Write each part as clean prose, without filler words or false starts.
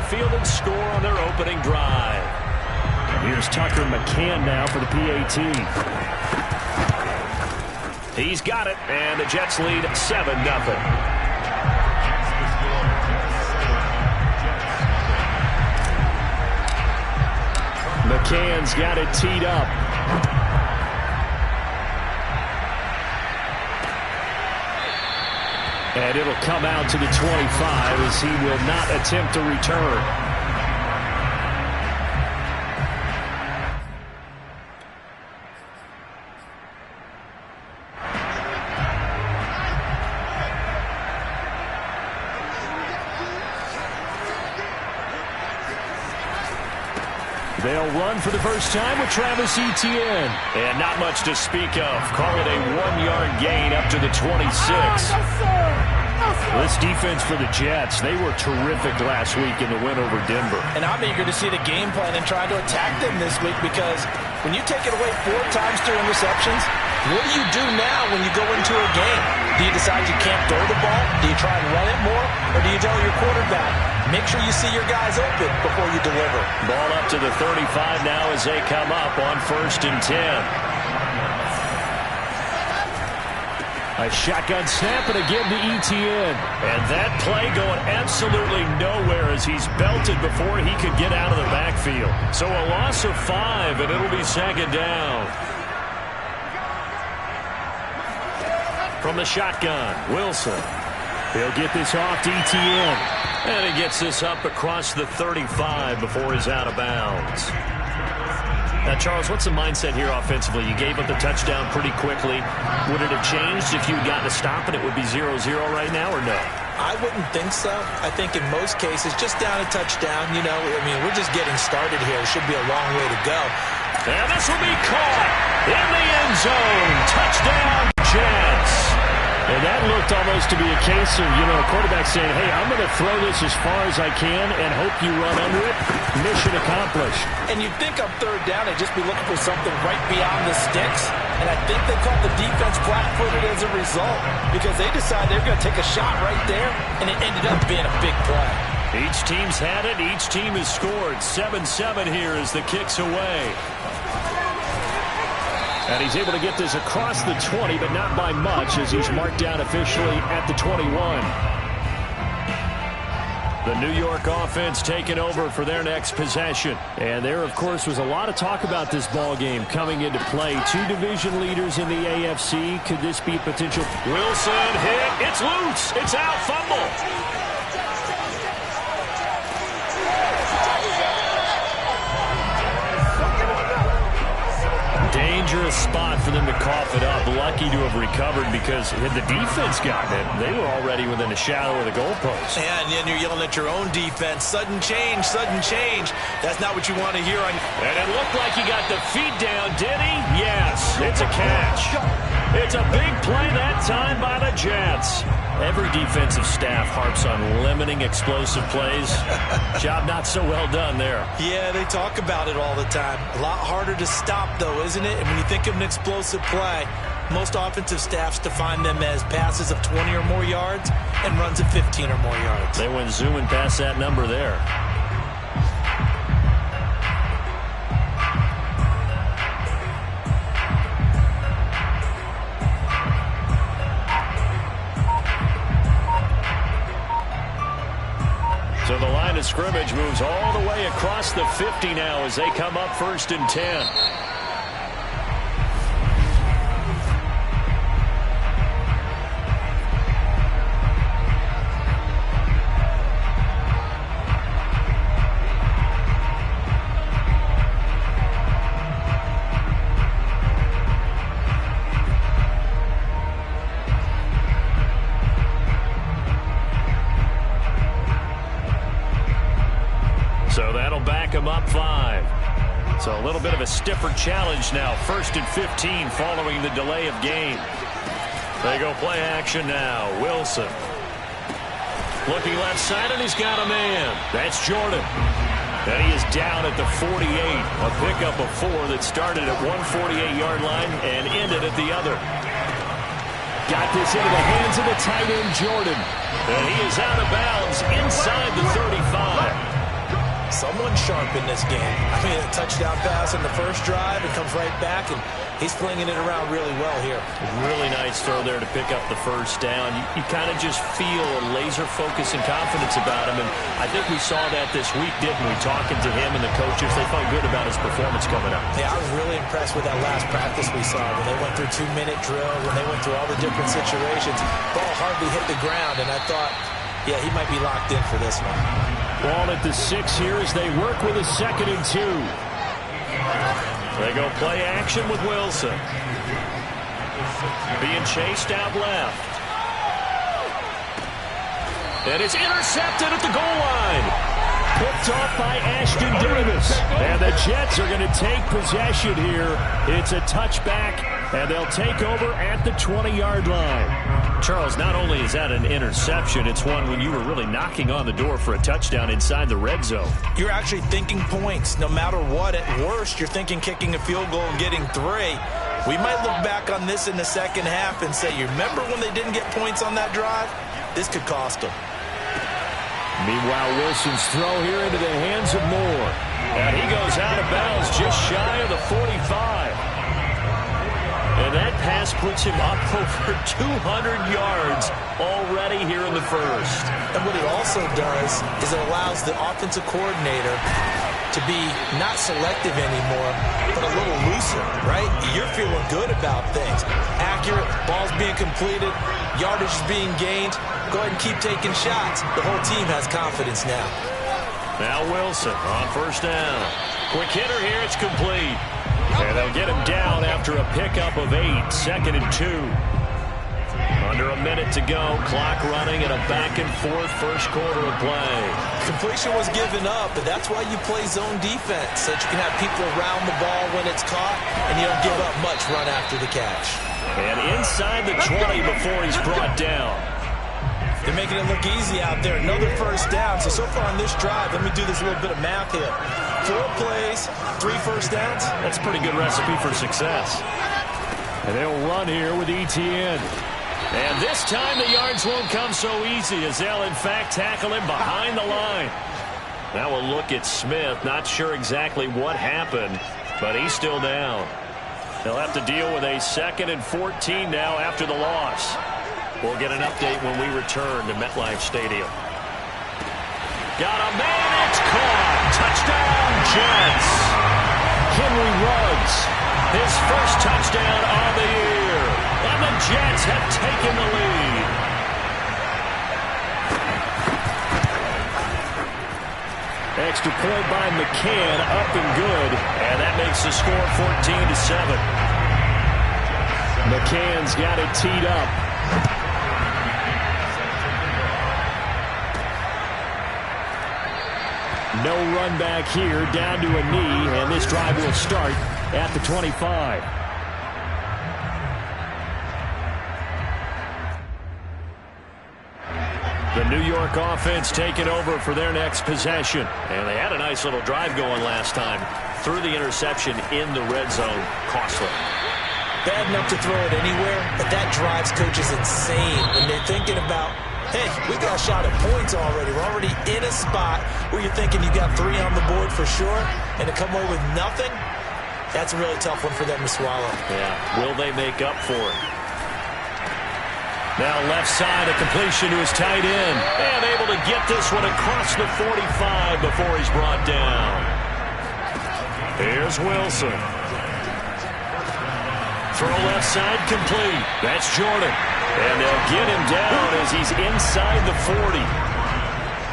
field and score on their opening drive. Here's Tucker McCann now for the PAT. He's got it, and the Jets lead 7-0. McCann's got it teed up. And it'll come out to the 25 as he will not attempt to return. They'll run for the first time with Travis Etienne. And not much to speak of. Call it a 1-yard gain up to the 26. This defense for the Jets, they were terrific last week in the win over Denver. And I'm eager to see the game plan and try to attack them this week, because when you take it away 4 times through interceptions, what do you do now when you go into a game? Do you decide you can't throw the ball? Do you try and run it more? Or do you tell your quarterback, make sure you see your guys open before you deliver? Ball up to the 35 now as they come up on 1st and 10. A shotgun snap and again to Etienne. And that play going absolutely nowhere as he's belted before he could get out of the backfield. So a loss of 5, and it'll be 2nd down. From the shotgun, Wilson. He'll get this off to Etienne. And he gets this up across the 35 before he's out of bounds. Now, Charles, what's the mindset here offensively? You gave up the touchdown pretty quickly. Would it have changed if you had gotten a stop and it would be 0-0 right now, or no? I wouldn't think so. I think in most cases, just down a touchdown, you know, I mean, we're just getting started here. It should be a long way to go. And this will be caught in the end zone. Touchdown, Jets. And that looked almost to be a case of, you know, a quarterback saying, hey, I'm going to throw this as far as I can and hope you run under it. Mission accomplished. And you'd think on 3rd down, they'd just be looking for something right beyond the sticks. And I think they caught the defense flat-footed as a result, because they decided they were going to take a shot right there, and it ended up being a big play. Each team's had it. Each team has scored. 7-7 here as the kick's away. And he's able to get this across the 20, but not by much, as he's marked down officially at the 21. The New York offense taking over for their next possession. And there, of course, was a lot of talk about this ball game coming into play. 2 division leaders in the AFC. Could this be a potential? Wilson hit. It's loose. It's out. Fumble. Dangerous spot for them to cough it up. Lucky to have recovered, because had the defense gotten it, they were already within a shadow of the goalpost. And then you're yelling at your own defense. Sudden change, sudden change. That's not what you want to hear. And it looked like he got the feet down, did he? Yes, it's a catch. It's a big play that time by the Jets. Every defensive staff harps on limiting explosive plays. Job not so well done there. Yeah, they talk about it all the time. A lot harder to stop, though, isn't it? And when you think of an explosive play, most offensive staffs define them as passes of 20 or more yards and runs of 15 or more yards. They went zooming past that number there. So the line of scrimmage moves all the way across the 50 now as they come up 1st and 10. So that'll back him up 5. So a little bit of a stiffer challenge now. 1st and 15 following the delay of game. They go play action now. Wilson. Looking left side, and he's got a man. That's Jordan. And he is down at the 48. A pickup of 4 that started at 148-yard line and ended at the other. Got this into the hands of the tight end, Jordan. And he is out of bounds inside the 35. sharp in this game. I mean, a touchdown pass in the first drive, and comes right back, and he's flinging it around really well here. Really nice throw there to pick up the first down. You kind of just feel a laser focus and confidence about him, and I think we saw that this week, didn't we? Talking to him and the coaches, they felt good about his performance coming up. Yeah, I was really impressed with that last practice we saw when they went through 2-minute drill, when they went through all the different situations. Ball hardly hit the ground, and I thought, yeah, he might be locked in for this one. Ball at the 6 here as they work with a 2nd and 2. They go play action with Wilson. Being chased out left. And it's intercepted at the goal line. Picked off by Ashton Davis. And the Jets are going to take possession here. It's a touchback, and they'll take over at the 20-yard line. Charles, not only is that an interception, it's one when you were really knocking on the door for a touchdown inside the red zone. You're actually thinking points. No matter what, at worst, you're thinking kicking a field goal and getting 3. We might look back on this in the second half and say, you remember when they didn't get points on that drive? This could cost them. Meanwhile, Wilson's throw here into the hands of Moore. And he goes out of bounds just shy of the 45. And that pass puts him up over 200 yards already here in the first. And what it also does is it allows the offensive coordinator to be not selective anymore, but a little looser, right? You're feeling good about things. Accurate, balls being completed, yardage is being gained. Go ahead and keep taking shots. The whole team has confidence now. Now Wilson on first down. Quick hitter here, it's complete. And they'll get him down after a pickup of 8, 2nd and 2. Under a minute to go, clock running and a back-and-forth first quarter of play. Completion was given up, but that's why you play zone defense, so that you can have people around the ball when it's caught, and you don't give up much run after the catch. And inside the 20 before he's brought down. They're making it look easy out there. Another first down. So far on this drive, let me do this little bit of math here. 4 plays, 3 first downs. That's a pretty good recipe for success. And they'll run here with ETN. And this time the yards won't come so easy as they'll, in fact, tackle him behind the line. Now we'll look at Smith. Not sure exactly what happened, but he's still down. They'll have to deal with a 2nd and 14 now after the loss. We'll get an update when we return to MetLife Stadium. Got a man, it's caught. Touchdown, Jets. Henry Ruggs. His first touchdown of the year. And the Jets have taken the lead. Extra point by McCann, up and good. And that makes the score 14-7. McCann's got it teed up. No run back here, down to a knee, and this drive will start at the 25. The New York offense taking over for their next possession. And they had a nice little drive going last time. Threw the interception in the red zone. Costly. Bad enough to throw it anywhere, but that drives coaches insane when they're thinking about, hey, we got a shot at points already. We're already in a spot where you're thinking you got 3 on the board for sure, and to come away with nothing, that's a really tough one for them to swallow. Yeah, will they make up for it? Now left side, a completion to his tight end. And able to get this one across the 45 before he's brought down. Here's Wilson. Throw left side complete. That's Jordan. And they'll get him down as he's inside the 40.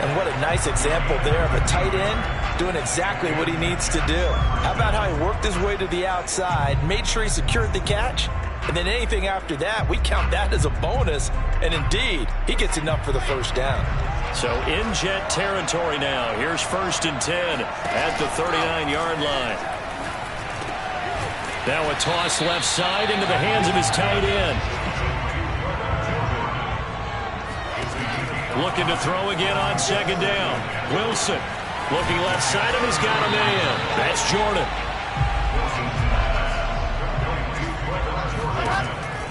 And what a nice example there of a tight end doing exactly what he needs to do. How about how he worked his way to the outside, made sure he secured the catch, and then anything after that, we count that as a bonus. And indeed, he gets enough for the first down. So in Jet territory now. Here's 1st and 10 at the 39-yard line. Now a toss left side into the hands of his tight end. Looking to throw again on 2nd down. Wilson looking left side and he's got a man. That's Jordan.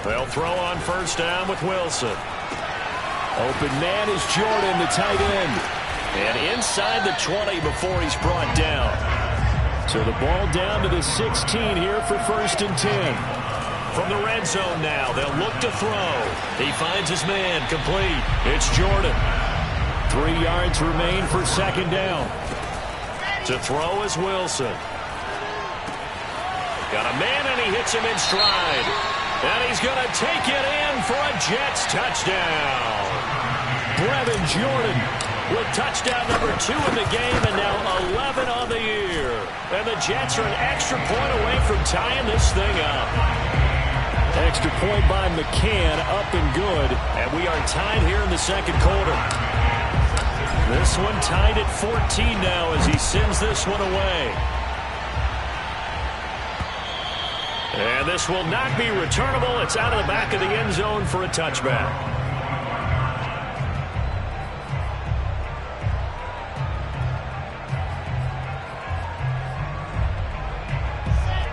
They'll throw on 1st down with Wilson. Open man is Jordan, the tight end. And inside the 20 before he's brought down. So the ball down to the 16 here for 1st and 10. From the red zone now, they'll look to throw. He finds his man complete. It's Jordan. 3 yards remain for 2nd down. To throw is Wilson. Got a man, and he hits him in stride. And he's going to take it in for a Jets touchdown. Brevin Jordan with touchdown number 2 in the game, and now 11 on the year. And the Jets are an extra point away from tying this thing up. Extra point by McCann, up and good. And we are tied here in the 2nd quarter. This one tied at 14 now as he sends this one away. And this will not be returnable. It's out of the back of the end zone for a touchback.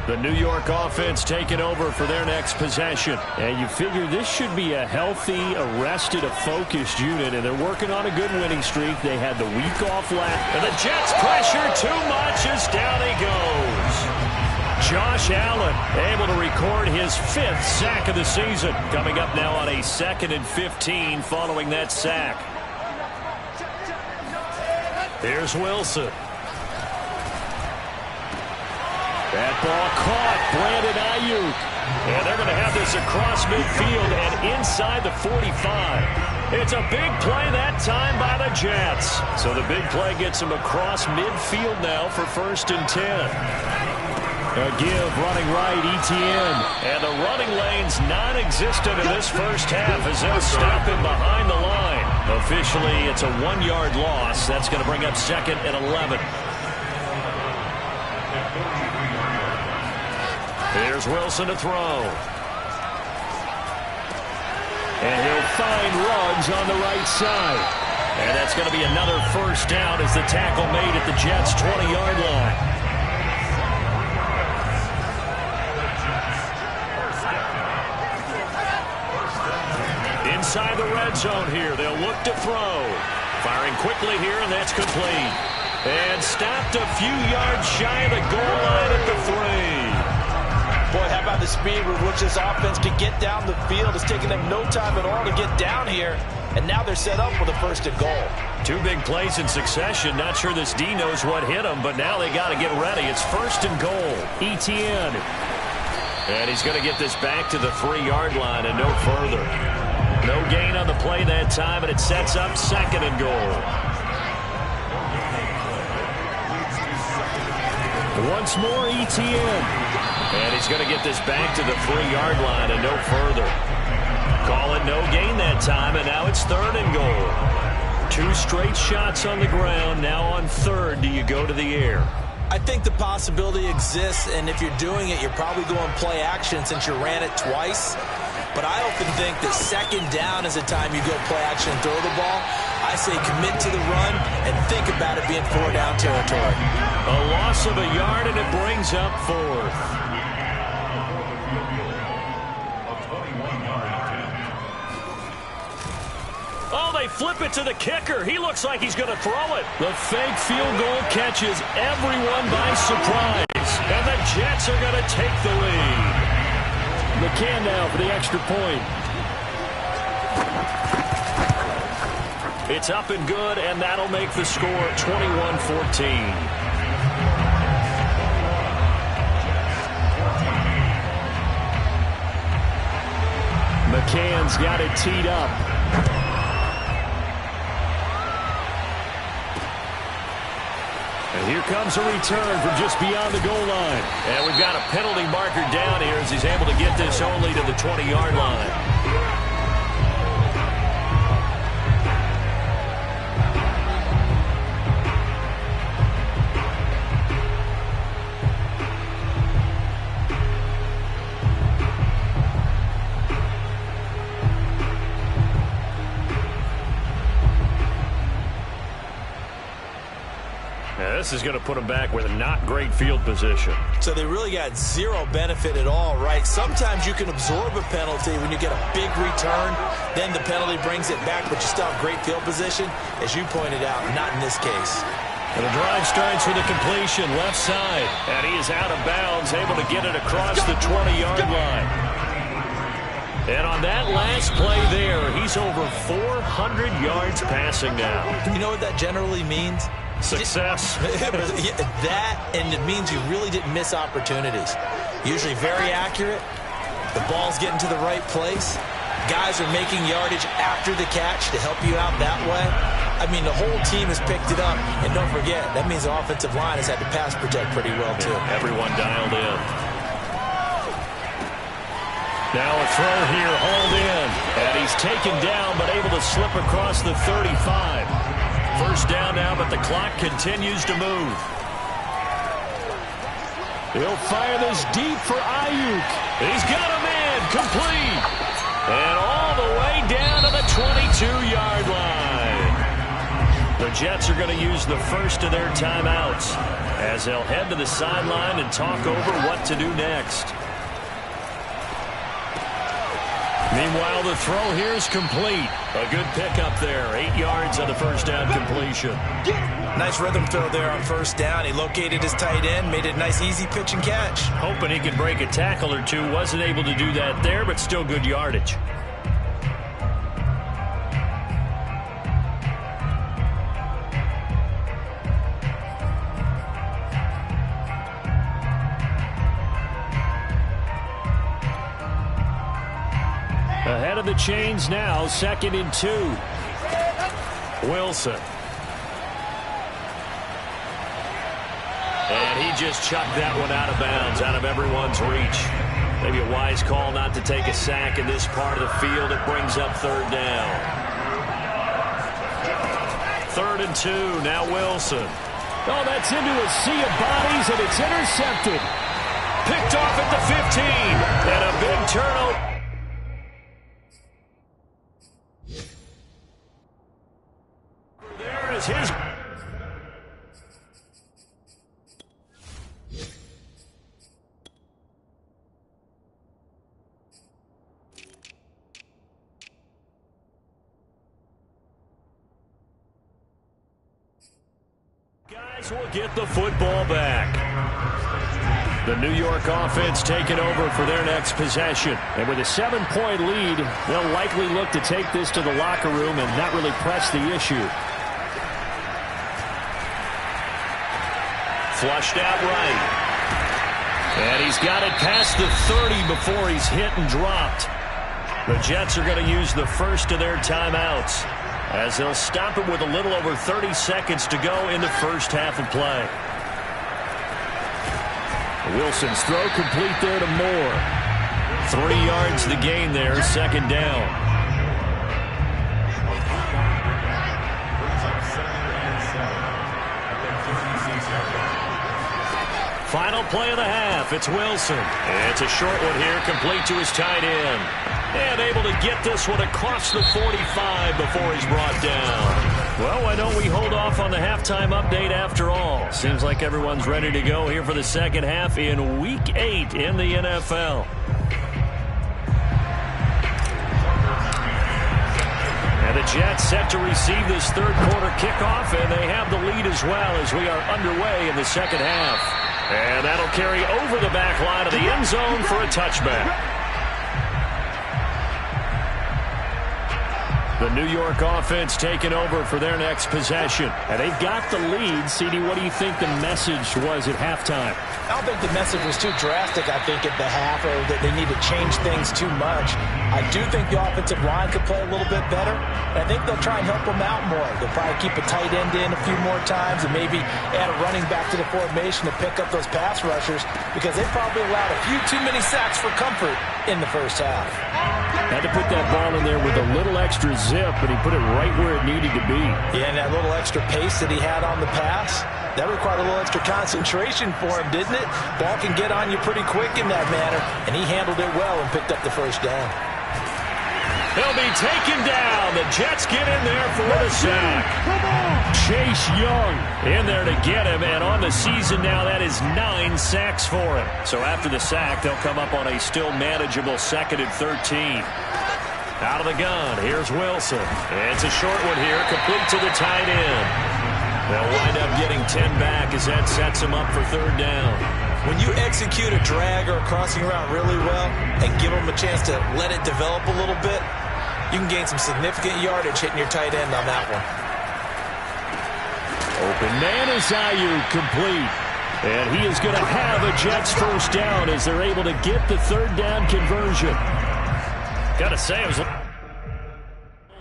The New York offense taking over for their next possession. And you figure this should be a healthy, arrested, a focused unit, and they're working on a good winning streak. They had the week off last. And the Jets pressure too much as down he goes. Josh Allen able to record his 5th sack of the season. Coming up now on a 2nd and 15 following that sack. Here's Wilson. That ball caught. Brandon Ayuk. And they're going to have this across midfield and inside the 45. It's a big play that time by the Jets. So the big play gets them across midfield now for 1st and 10. A give running right, Etienne. And the running lane's non-existent in this first half as they'll stop him behind the line. Officially, it's a 1-yard loss. That's going to bring up 2nd and 11. Here's Wilson to throw. And he'll find Ruggs on the right side. And that's going to be another 1st down as the tackle made at the Jets' 20-yard line. Inside the red zone here, they'll look to throw. Firing quickly here, and that's complete. And stopped a few yards shy of the goal line at the 3. Boy, how about the speed with which this offense can get down the field? It's taking them no time at all to get down here. And now they're set up with a 1st and goal. 2 big plays in succession. Not sure this D knows what hit him, but now they got to get ready. It's 1st and goal. Etienne. And he's going to get this back to the 3-yard line and no further. No gain on the play that time, and it sets up 2nd and goal. Once more, Etienne. And he's going to get this back to the 3-yard line and no further. Call it no gain that time, and now it's 3rd and goal. 2 straight shots on the ground. Now on 3rd, do you go to the air? I think the possibility exists, and if you're doing it, you're probably going play action since you ran it twice. But I often think that 2nd down is the time you go play action and throw the ball. I say commit to the run and think about it being 4-down territory. A loss of a yard, and it brings up 4th. Oh, they flip it to the kicker. He looks like he's going to throw it. The fake field goal catches everyone by surprise. And the Jets are going to take the lead. McCann now for the extra point. It's up and good, and that'll make the score 21-14. McCann's got it teed up. And here comes a return from just beyond the goal line. And we've got a penalty marker down here as he's able to get this only to the 20-yard line. Yeah, this is going to put them back with a not great field position. So they really got zero benefit at all, right? Sometimes you can absorb a penalty when you get a big return. Then the penalty brings it back, but you still have great field position. As you pointed out, not in this case. And the drive starts with a completion left side. And he is out of bounds, able to get it across the 20-yard line. And on that last play there, he's over 400 yards passing now. You know what that generally means? Success. That, and it means you really didn't miss opportunities. Usually very accurate. The ball's getting to the right place. Guys are making yardage after the catch to help you out that way. I mean, the whole team has picked it up. And don't forget, that means the offensive line has had to pass protect pretty well, too. Everyone dialed in. Now a throw here, hauled in. And he's taken down, but able to slip across the 35. First down now, but the clock continues to move. He'll fire this deep for Ayuk. He's got a man, complete. And all the way down to the 22-yard line. The Jets are going to use the first of their timeouts as they'll head to the sideline and talk over what to do next. Meanwhile, the throw here is complete. A good pickup there. 8 yards on the first down completion. Nice rhythm throw there on first down. He located his tight end, made it a nice, easy pitch and catch. Hoping he could break a tackle or two. Wasn't able to do that there, but still good yardage. Ahead of the chains now, 2nd and 2. Wilson. And he just chucked that one out of bounds, out of everyone's reach. Maybe a wise call not to take a sack in this part of the field. It brings up 3rd down. 3rd and 2, now Wilson. Oh, that's into a sea of bodies, and it's intercepted. Picked off at the 15, and a big turnover. There is his... Guys will get the football back. The New York offense taking over for their next possession. And with a 7-point lead, they'll likely look to take this to the locker room and not really press the issue. Flushed out right. And he's got it past the 30 before he's hit and dropped. The Jets are going to use the first of their timeouts as they'll stop it with a little over 30 seconds to go in the first half of play. Wilson's throw complete there to Moore. 3 yards the gain there, 2nd down. Final play of the half. It's Wilson. It's a short one here, complete to his tight end. And able to get this one across the 45 before he's brought down. Well, why don't we hold off on the halftime update after all? Seems like everyone's ready to go here for the second half in Week 8 in the NFL. And the Jets set to receive this third quarter kickoff, and they have the lead as well as we are underway in the second half. And that'll carry over the back line of the end zone for a touchback. The New York offense taking over for their next possession. And they've got the lead. CD, what do you think the message was at halftime? I don't think the message was too drastic, I think, at the half, or that they need to change things too much. I do think the offensive line could play a little bit better. And I think they'll try and help them out more. They'll probably keep a tight end in a few more times and maybe add a running back to the formation to pick up those pass rushers, because they probably allowed a few too many sacks for comfort in the first half. Had to put that ball in there with a little extra zip, but he put it right where it needed to be. Yeah, and that little extra pace that he had on the pass, that required a little extra concentration for him, didn't it? Ball can get on you pretty quick in that manner, and he handled it well and picked up the first down. He'll be taken down. The Jets get in there for the sack. Chase Young in there to get him, and on the season now, that is 9 sacks for him. So after the sack, they'll come up on a still manageable 2nd and 13. Out of the gun, here's Wilson. It's a short one here, complete to the tight end. They'll wind up getting 10 back as that sets him up for 3rd down. When you execute a drag or a crossing route really well and give them a chance to let it develop a little bit, you can gain some significant yardage hitting your tight end on that one. Open man is Ayuk, complete. And he is going to have a Jets 1st down as they're able to get the 3rd down conversion. Got to say, I was a little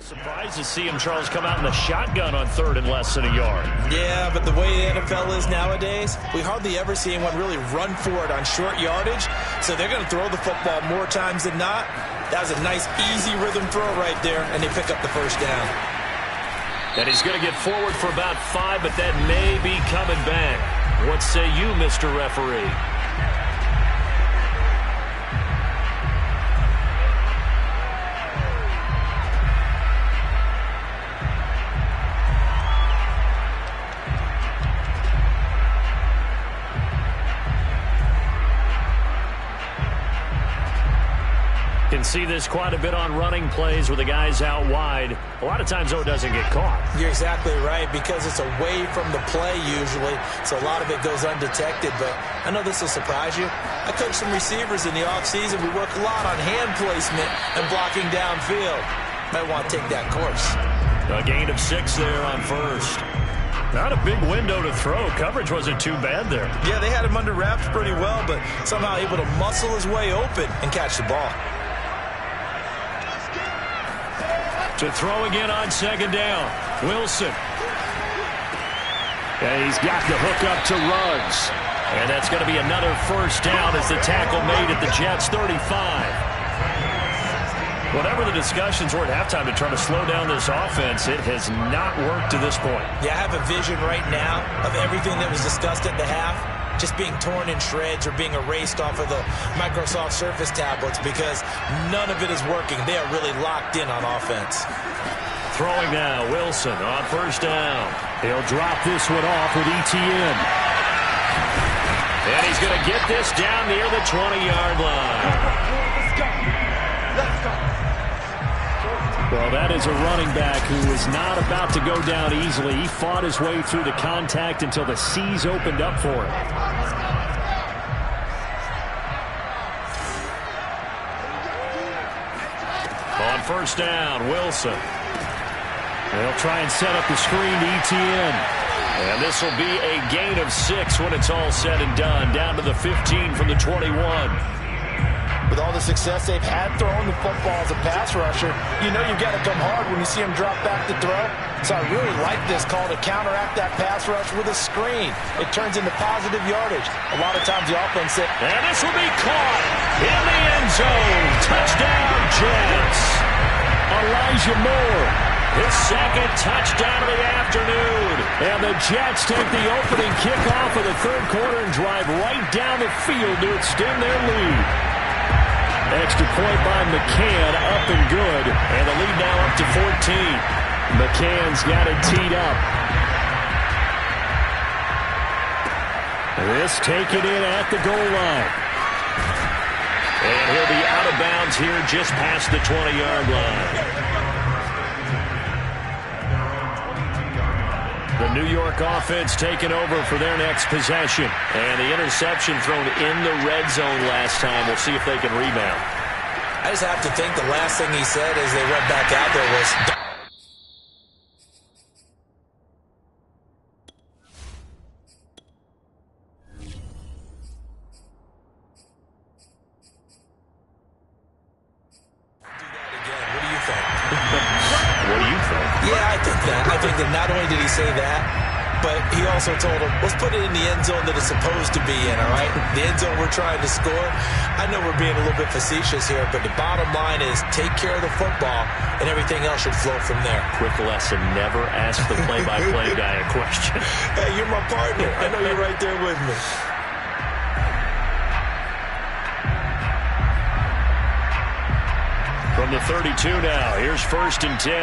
surprised to see him, Charles, come out in the shotgun on 3rd and less than a yard. Yeah, but the way the NFL is nowadays, we hardly ever see anyone really run for it on short yardage. So they're going to throw the football more times than not. That was a nice, easy rhythm throw right there, and they pick up the 1st down. And he's going to get forward for about 5, but that may be coming back. What say you, Mr. Referee? Can see this quite a bit on running plays where the guy's out wide. A lot of times, though, it doesn't get caught. You're exactly right, because it's away from the play usually, so a lot of it goes undetected. But I know this will surprise you. I coach some receivers in the offseason. We work a lot on hand placement and blocking downfield. Might want to take that course. A gain of 6 there on 1st. Not a big window to throw. Coverage wasn't too bad there. Yeah, they had him under wraps pretty well, but somehow able to muscle his way open and catch the ball. To throw again on 2nd down. Wilson. And he's got the hook up to Ruggs. And that's going to be another 1st down as the tackle made at the Jets 35. Whatever the discussions were at halftime to try to slow down this offense, it has not worked to this point. Yeah, I have a vision right now of everything that was discussed at the half just being torn in shreds or being erased off of the Microsoft Surface tablets, because none of it is working. They are really locked in on offense. Throwing now, Wilson on 1st down. He'll drop this one off with ETN. And he's going to get this down near the 20-yard line. Let's go. Let's go. Well, that is a running back who is not about to go down easily. He fought his way through the contact until the seas opened up for him. On 1st down, Wilson. They'll try and set up the screen to ETN. And this will be a gain of 6 when it's all said and done. Down to the 15 from the 21. With all the success they've had throwing the football as a pass rusher, you know you've got to come hard when you see him drop back to throw. So I really like this call to counteract that pass rush with a screen. It turns into positive yardage. A lot of times the offense said, and this will be caught in the end zone. Touchdown, Jets. Elijah Moore. His 2nd touchdown of the afternoon. And the Jets take the opening kickoff of the 3rd quarter and drive right down the field to extend their lead. Extra point by McCann, up and good. And the lead now up to 14. McCann's got it teed up. This taken in at the goal line. And he'll be out of bounds here just past the 20-yard line. The New York offense taking over for their next possession. And the interception thrown in the red zone last time. We'll see if they can rebound. I just have to think the last thing he said as they went back out there was, do that again. What do you think? What do you think? Yeah, I think that. I think that not only did he say that, but he also told him, let's put it in the end zone that it's supposed to be in, all right? The end zone we're trying to score. I know we're being a little bit facetious here, but the bottom line is take care of the football, and everything else should flow from there. Quick lesson, never ask the play-by-play guy a question. Hey, you're my partner. I know you're right there with me. From the 32 now, here's 1st and 10.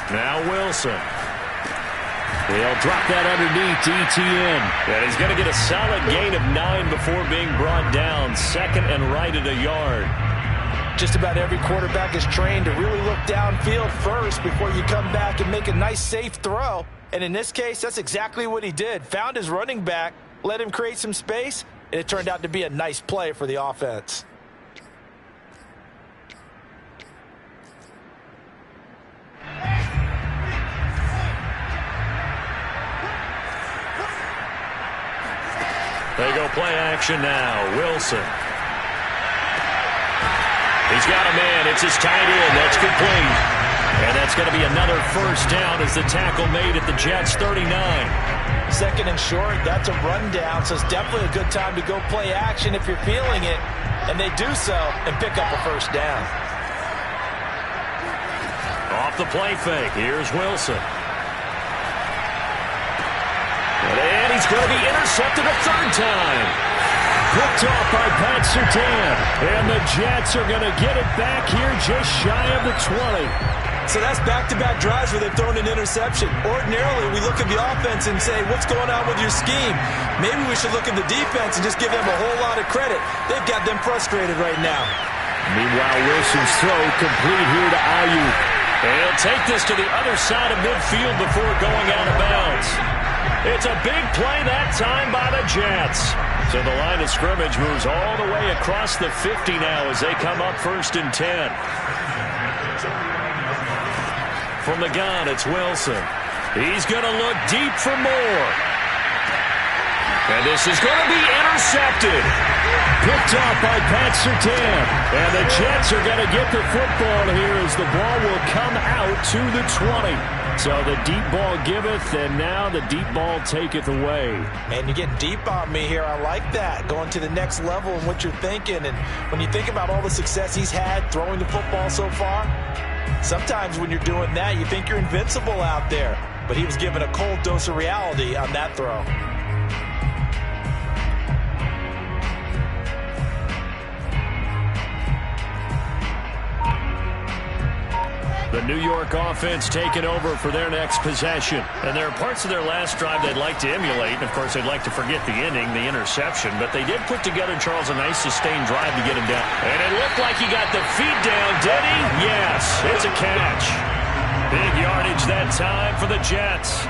Now Wilson. He'll drop that underneath to ETN. And he's going to get a solid gain of 9 before being brought down. 2nd and right at a yard. Just about every quarterback is trained to really look downfield first before you come back and make a nice, safe throw. And in this case, that's exactly what he did. Found his running back, let him create some space, and it turned out to be a nice play for the offense. They go play action now. Wilson. He's got a man. It's his tight end. That's complete. And that's going to be another 1st down as the tackle made at the Jets' 39. 2nd and short, that's a rundown, so it's definitely a good time to go play action if you're feeling it. And they do so and pick up a 1st down. Off the play fake. Here's Wilson. And he's going to be intercepted a 3rd time. Picked off by Pat Surtain. And the Jets are going to get it back here just shy of the 20. So that's back-to-back drives where they've thrown an interception. Ordinarily, we look at the offense and say, what's going on with your scheme? Maybe we should look at the defense and just give them a whole lot of credit. They've got them frustrated right now. Meanwhile, Wilson's throw complete here to Ayuk. And he'll take this to the other side of midfield before going out of bounds. It's a big play that time by the Jets. So the line of scrimmage moves all the way across the 50 now as they come up 1st and 10. From the gun, it's Wilson. He's going to look deep for more. And this is going to be intercepted. Picked off by Pat Surtain. And the Jets are going to get the football here as the ball will come out to the 20. So the deep ball giveth, and now the deep ball taketh away. Man, you're getting deep on me here. I like that. Going to the next level in what you're thinking. And when you think about all the success he's had throwing the football so far, sometimes when you're doing that, you think you're invincible out there. But he was given a cold dose of reality on that throw. The New York offense taking over for their next possession. And there are parts of their last drive they'd like to emulate. And, of course, they'd like to forget the ending, the interception. But they did put together, Charles, a nice sustained drive to get him down. And it looked like he got the feet down, did he? Yes, it's a catch. Big yardage that time for the Jets.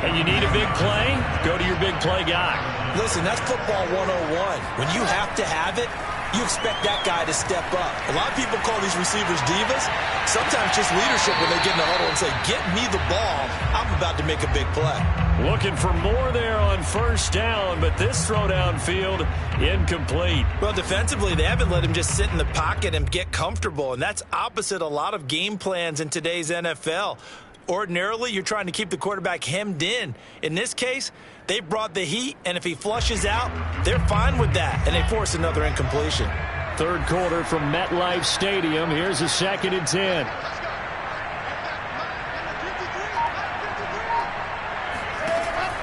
And you need a big play? Go to your big play guy. Listen, that's football 101. When you have to have it, you expect that guy to step up. A lot of people call these receivers divas. Sometimes just leadership when they get in the huddle and say, get me the ball. I'm about to make a big play. Looking for more there on 1st down, but this throw downfield incomplete. Well, defensively, they haven't let him just sit in the pocket and get comfortable, and that's opposite a lot of game plans in today's NFL. Ordinarily, you're trying to keep the quarterback hemmed in. In this case, they brought the heat, and if he flushes out, they're fine with that, and they force another incompletion. 3rd quarter from MetLife Stadium. Here's a 2nd and 10.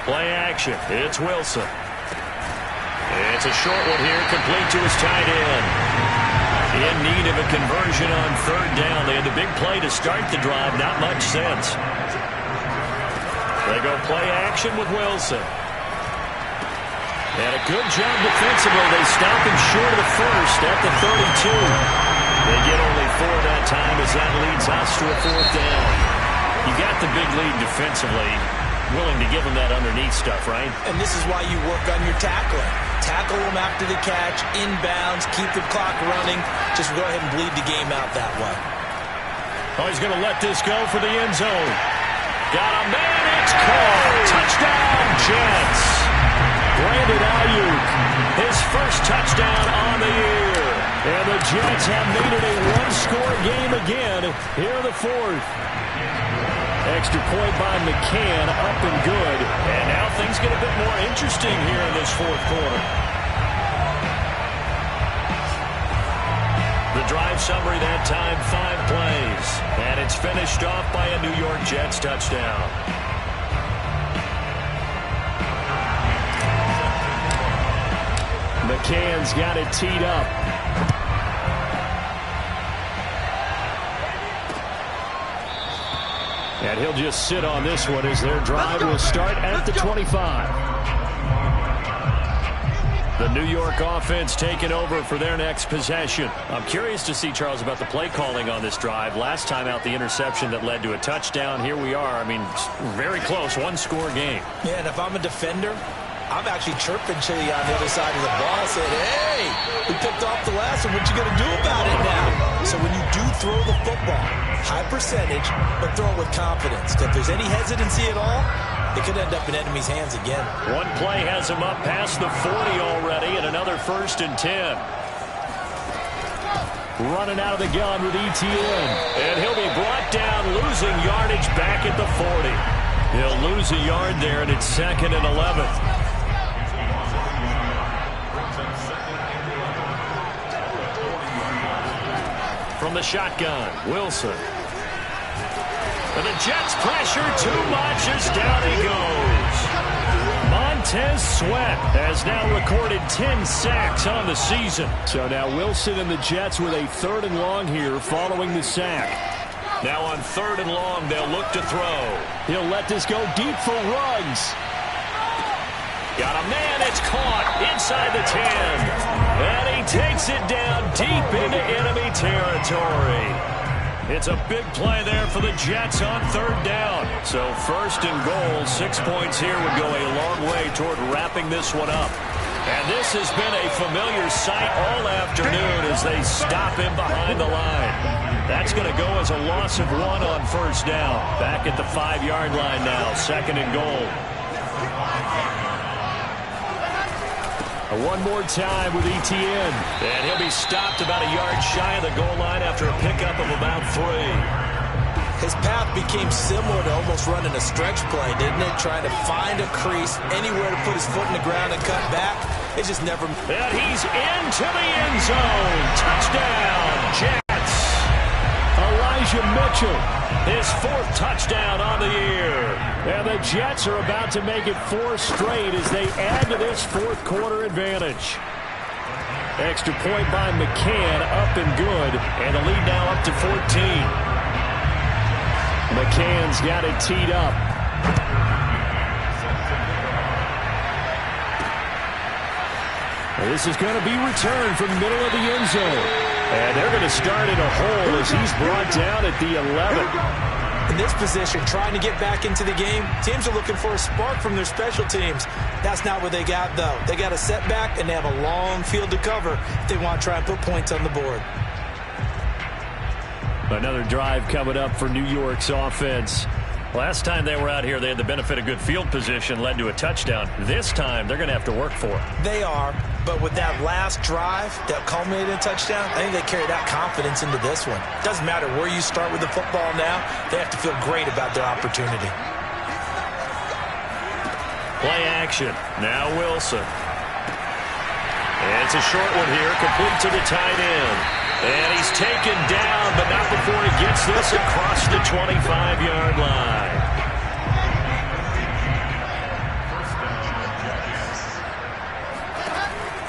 Play action. It's Wilson. It's a short one here, complete to his tight end. In need of a conversion on 3rd down. They had the big play to start the drive. Not much sense. They go play action with Wilson. And a good job defensively. They stop him short of the 1st at the 32. They get only 4 that time as that leads us to a 4th down. You got the big lead defensively. Willing to give him that underneath stuff, right? And this is why you work on your tackling. Tackle him after the catch, inbounds, keep the clock running. Just go ahead and bleed the game out that way. Oh, he's going to let this go for the end zone. Got a man, it's caught. Touchdown, Jets. Brandon Ayuk, his 1st touchdown on the year. And the Jets have made it a one-score game again. Here in the 4th. Extra point by McCann, up and good. And now things get a bit more interesting here in this 4th quarter. The drive summary that time, 5 plays. And it's finished off by a New York Jets touchdown. McCann's got it teed up. And he'll just sit on this one as their drive will start at the 25. The New York offense taking over for their next possession. I'm curious to see, Charles, about the play calling on this drive. Last time out, the interception that led to a touchdown. Here we are. I mean, very close, one-score game. Yeah, and if I'm a defender, I'm actually chirping Chili on the other side of the ball, saying, hey, we picked off the last one. What you going to do about it now? So when you do throw the football, high percentage, but throw it with confidence. If there's any hesitancy at all, it could end up in enemy's hands again. One play has him up past the 40 already, and another 1st and 10. Running out of the gun with ETN. And he'll be brought down, losing yardage back at the 40. He'll lose a yard there, and it's 2nd and 11. From the shotgun, Wilson. And the Jets pressure too much as down he goes. Montez Sweat has now recorded 10 sacks on the season. So now Wilson and the Jets with a 3rd and long here following the sack. Now on 3rd and long, they'll look to throw. He'll let this go deep for Ruggs. Got a man, it's caught inside the 10. And he takes it down deep into enemy territory. It's a big play there for the Jets on 3rd down. So 1st and goal, 6 points here would go a long way toward wrapping this one up. And this has been a familiar sight all afternoon as they stop him behind the line. That's going to go as a loss of 1 on 1st down. Back at the 5-yard line now, 2nd and goal. One more time with ETN. And he'll be stopped about a yard shy of the goal line after a pickup of about 3. His path became similar to almost running a stretch play, didn't it? Trying to find a crease, anywhere to put his foot in the ground and cut back. It just never... And he's into the end zone. Touchdown, Jets. Elijah Mitchell. His 4th touchdown on the year. And the Jets are about to make it 4 straight as they add to this 4th quarter advantage. Extra point by McCann, up and good. And the lead now up to 14. McCann's got it teed up. This is going to be returned from the middle of the end zone. And they're going to start in a hole as he's brought down at the 11. In this position, trying to get back into the game, teams are looking for a spark from their special teams. That's not what they got, though. They got a setback, and they have a long field to cover if they want to try and put points on the board. Another drive coming up for New York's offense. Last time they were out here, they had the benefit of good field position, led to a touchdown. This time, they're going to have to work for it. They are, but with that last drive that culminated in a touchdown, I think they carry that confidence into this one. Doesn't matter where you start with the football now, they have to feel great about their opportunity. Play action. Now Wilson. And it's a short one here, complete to the tight end. And he's taken down, but not before he gets this across the 25-yard line.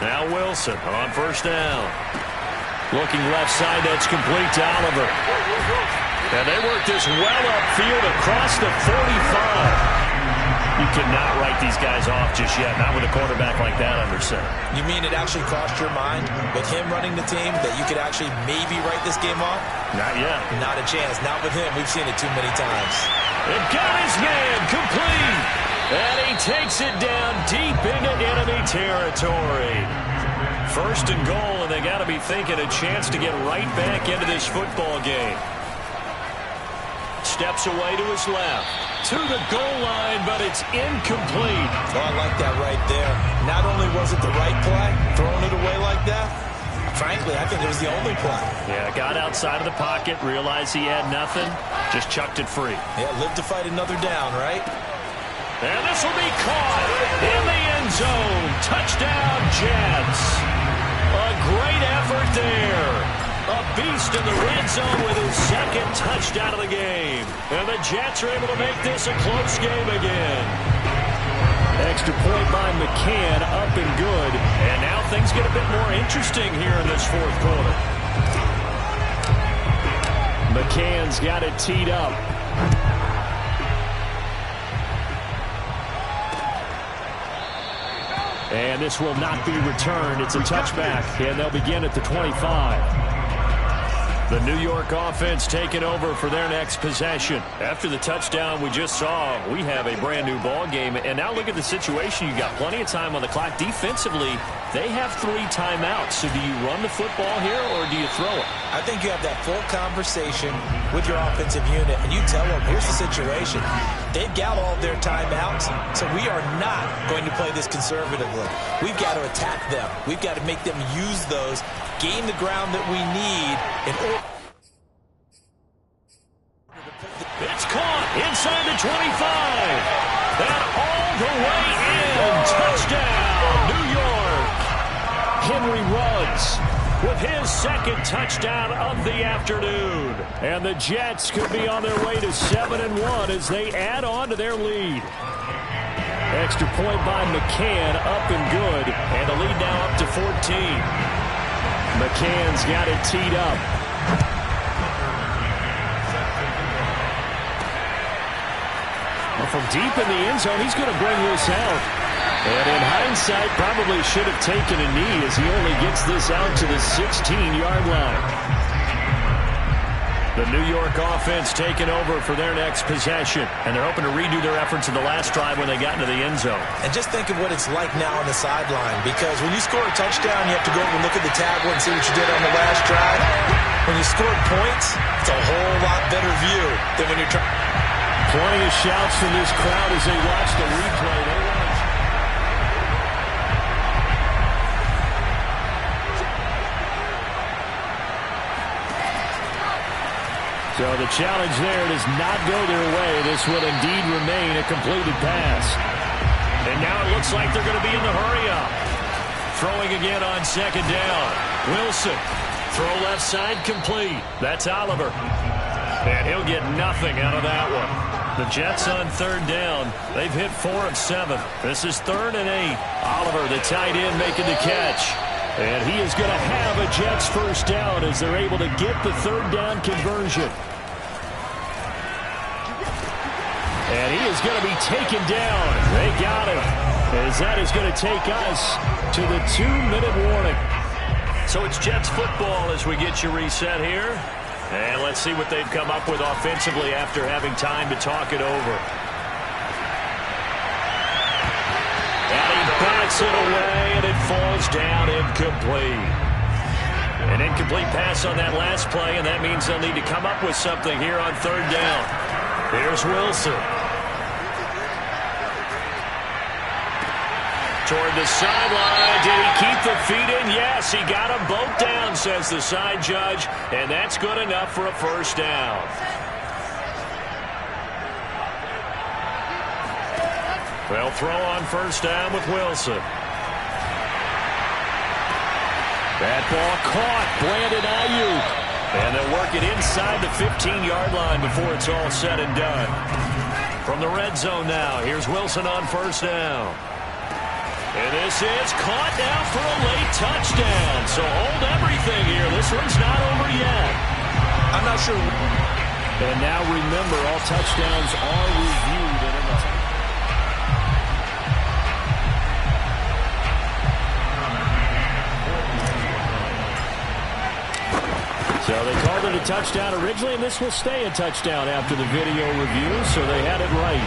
Now Wilson on 1st down. Looking left side, that's complete to Oliver. And they work this well upfield across the 45. You cannot write these guys off just yet, not with a quarterback like that under center. You mean it actually crossed your mind with him running the team that you could actually maybe write this game off? Not yet. Not a chance. Not with him. We've seen it too many times. And got his man complete. And he takes it down deep into enemy territory. 1st and goal, and they got to be thinking a chance to get right back into this football game. Steps away to his left. To the goal line, but it's incomplete. Oh, I like that right there. Not only was it the right play, throwing it away like that, frankly, I think it was the only play. Yeah, got outside of the pocket, realized he had nothing, just chucked it free. Yeah, live to fight another down, right? And this will be caught in the end zone. Touchdown, Jets. A great effort there. A beast in the red zone with his 2nd touchdown of the game. And the Jets are able to make this a close game again. Extra point by McCann, up and good. And now things get a bit more interesting here in this fourth quarter. McCann's got it teed up. And this will not be returned. It's a touchback, and they'll begin at the 25. The New York offense taking over for their next possession. After the touchdown we just saw, we have a brand new ball game. And now look at the situation. You've got plenty of time on the clock. Defensively, they have 3 timeouts. So do you run the football here or do you throw it? I think you have that full conversation with your offensive unit, and you tell them, here's the situation. They've got all their timeouts, so we are not going to play this conservatively. We've got to attack them. We've got to make them use those, gain the ground that we need in order. It's caught inside the 25. And all the way in. Touchdown, New York. Henry Ruggs with his second touchdown of the afternoon. And the Jets could be on their way to 7-1 as they add on to their lead. Extra point by McCann, up and good. And the lead now up to 14. McCann's got it teed up. Well, from deep in the end zone, he's going to bring this out. And in hindsight, probably should have taken a knee as he only gets this out to the 16-yard line. The New York offense taking over for their next possession. And they're hoping to redo their efforts in the last drive when they got into the end zone. And just think of what it's like now on the sideline. Because when you score a touchdown, you have to go over and look at the tablet and see what you did on the last drive. When you scored points, it's a whole lot better view than when you're trying. Plenty of shouts from this crowd as they watch the replay. So the challenge there does not go their way. This will indeed remain a completed pass. And now it looks like they're going to be in the hurry-up. Throwing again on second down. Wilson. Throw left side complete. That's Oliver. And he'll get nothing out of that one. The Jets on third down. They've hit 4 of 7. This is 3rd and 8. Oliver, the tight end, making the catch. And he is going to have a Jets first down as they're able to get the third down conversion. And he is going to be taken down. They got him. As that is going to take us to the 2-minute warning. So it's Jets football as we get you reset here. And let's see what they've come up with offensively after having time to talk it over. And he bats it away, and it falls down incomplete. An incomplete pass on that last play, and that means they'll need to come up with something here on third down. Here's Wilson. Toward the sideline. Did he keep the feet in? Yes, he got them both down, says the side judge, and that's good enough for a first down. They'll throw on first down with Wilson. That ball caught. Brandon Ayuk. And they'll work it inside the 15-yard line before it's all said and done. From the red zone now, here's Wilson on first down. And this is caught now for a late touchdown. So hold everything here. This one's not over yet. I'm not sure. And now remember, all touchdowns are reviewed. So they called it a touchdown originally, and this will stay a touchdown after the video review, so they had it right.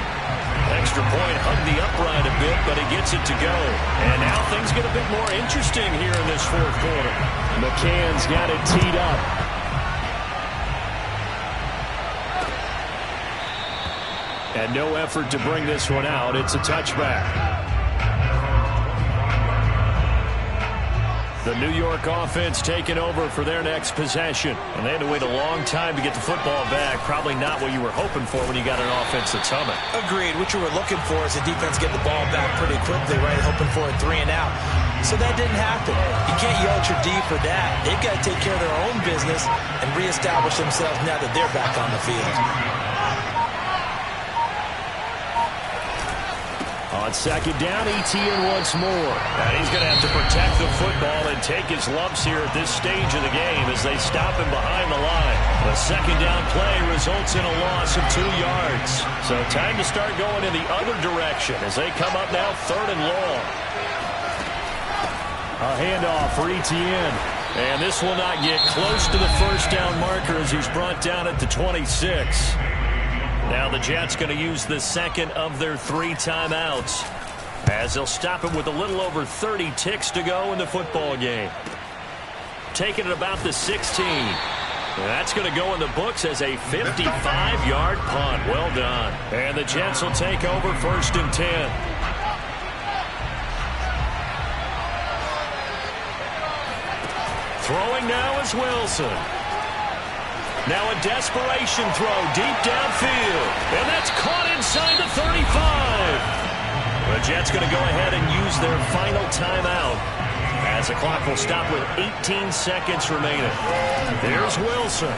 Extra point, hugged the upright a bit, but he gets it to go. And now things get a bit more interesting here in this fourth quarter. McCann's got it teed up. And no effort to bring this one out. It's a touchback. The New York offense taking over for their next possession. And they had to wait a long time to get the football back. Probably not what you were hoping for when you got an offense that's humming. Agreed. What you were looking for is the defense get the ball back pretty quickly, right? Hoping for a 3 and out. So that didn't happen. You can't yell at your D for that. They've got to take care of their own business and reestablish themselves now that they're back on the field. On second down, Etienne once more. And he's going to have to protect the football and take his lumps here at this stage of the game as they stop him behind the line. The second down play results in a loss of 2 yards. So time to start going in the other direction as they come up now 3rd and long. A handoff for Etienne. And this will not get close to the first down marker as he's brought down at the 26. Now the Jets going to use the second of their 3 timeouts as they'll stop him with a little over 30 ticks to go in the football game. Taking it about the 16. That's going to go in the books as a 55-yard punt. Well done. And the Jets will take over 1st and 10. Throwing now is Wilson. Now a desperation throw deep downfield. And that's caught inside the 35. The Jets going to go ahead and use their final timeout as the clock will stop with 18 seconds remaining. Here's Wilson.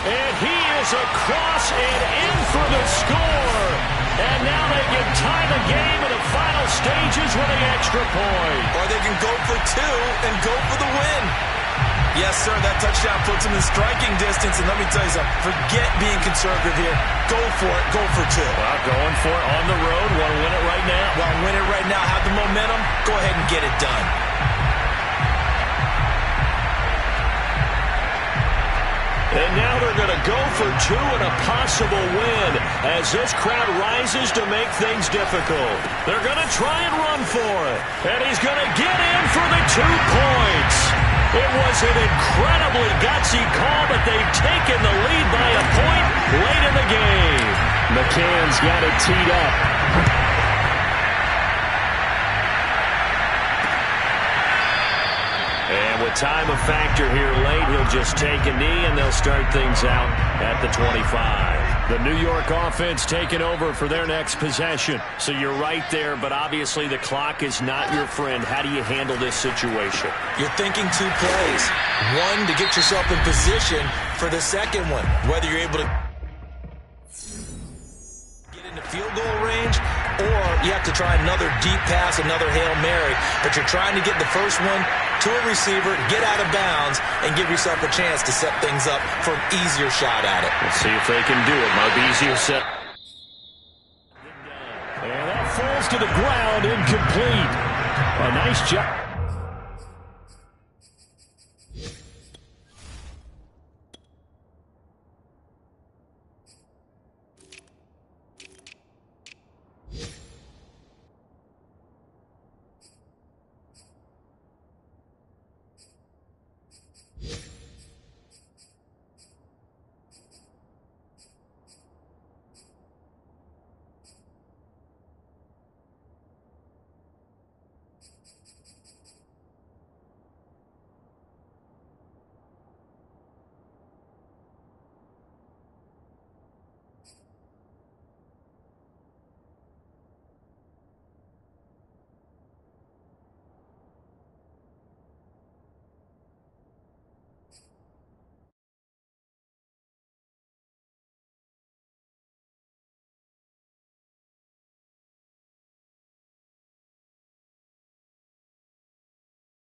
And he is across and in for the score. And now they can tie the game in the final stages with an extra point. Or they can go for 2 and go for the win. Yes, sir, that touchdown puts them in striking distance. And let me tell you something, forget being conservative here. Go for it, go for 2. Well, going for it on the road. Want to win it right now? Want to win it right now, have the momentum, go ahead and get it done. And now they're going to go for 2 and a possible win as this crowd rises to make things difficult. They're going to try and run for it. And he's going to get in for the 2 points. It was an incredibly gutsy call, but they've taken the lead by a point late in the game. McCann's got it teed up. And with time a factor here late, he'll just take a knee and they'll start things out at the 25. The New York offense taking over for their next possession. So you're right there, but obviously the clock is not your friend. How do you handle this situation? You're thinking 2 plays. One, to get yourself in position for the second one. Whether you're able to get into field goal range, or you have to try another deep pass, another Hail Mary. But you're trying to get the first one to a receiver, get out of bounds, and give yourself a chance to set things up for an easier shot at it. Let's see if they can do it. Might be easier set. And that falls to the ground, incomplete. A nice job.